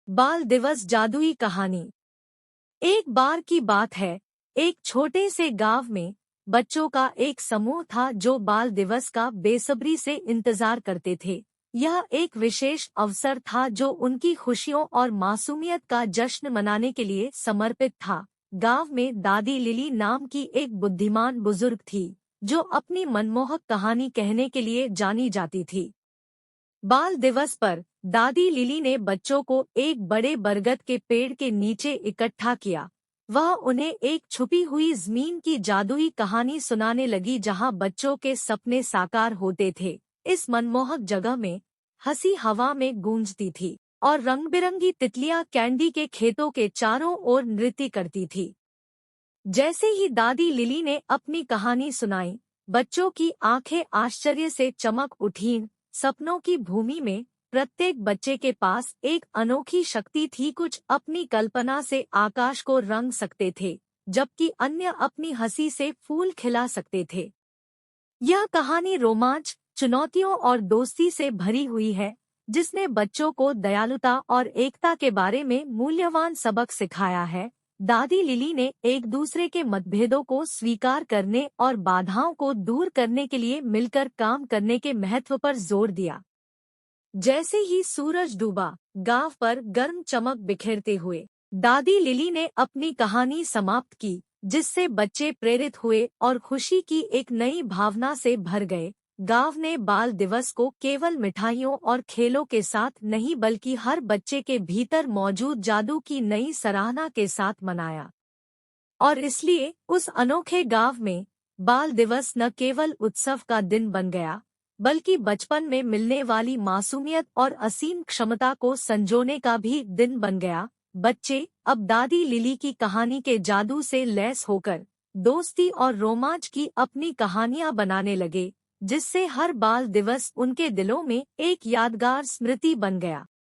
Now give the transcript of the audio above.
बाल दिवस जादुई कहानी। एक बार की बात है, एक छोटे से गांव में बच्चों का एक समूह था जो बाल दिवस का बेसब्री से इंतजार करते थे। यह एक विशेष अवसर था जो उनकी खुशियों और मासूमियत का जश्न मनाने के लिए समर्पित था। गांव में दादी लिली नाम की एक बुद्धिमान बुजुर्ग थी, जो अपनी मनमोहक कहानी कहने के लिए जानी जाती थी। बाल दिवस पर दादी लिली ने बच्चों को एक बड़े बरगद के पेड़ के नीचे इकट्ठा किया। वह उन्हें एक छुपी हुई जमीन की जादुई कहानी सुनाने लगी जहां बच्चों के सपने साकार होते थे। इस मनमोहक जगह में हंसी हवा में गूंजती थी और रंग-बिरंगी तितलियां कैंडी के खेतों के चारों ओर नृत्य करती थी। जैसे ही दादी लिली ने अपनी कहानी सुनाई, बच्चों की आंखें आश्चर्य से चमक उठीं। सपनों की भूमि में प्रत्येक बच्चे के पास एक अनोखी शक्ति थी। कुछ अपनी कल्पना से आकाश को रंग सकते थे, जबकि अन्य अपनी हंसी से फूल खिला सकते थे। यह कहानी रोमांच, चुनौतियों और दोस्ती से भरी हुई है, जिसने बच्चों को दयालुता और एकता के बारे में मूल्यवान सबक सिखाया है। दादी लिली ने एक दूसरे के मतभेदों को स्वीकार करने और बाधाओं को दूर करने के लिए मिलकर काम करने के महत्व पर जोर दिया। जैसे ही सूरज डूबा, गांव पर गर्म चमक बिखेरते हुए दादी लिली ने अपनी कहानी समाप्त की, जिससे बच्चे प्रेरित हुए और खुशी की एक नई भावना से भर गए। गांव ने बाल दिवस को केवल मिठाइयों और खेलों के साथ नहीं बल्कि हर बच्चे के भीतर मौजूद जादू की नई सराहना के साथ मनाया। और इसलिए उस अनोखे गांव में बाल दिवस न केवल उत्सव का दिन बन गया, बल्कि बचपन में मिलने वाली मासूमियत और असीम क्षमता को संजोने का भी दिन बन गया। बच्चे अब दादी लिली की कहानी के जादू से लैस होकर दोस्ती और रोमांच की अपनी कहानियां बनाने लगे, जिससे हर बाल दिवस उनके दिलों में एक यादगार स्मृति बन गया।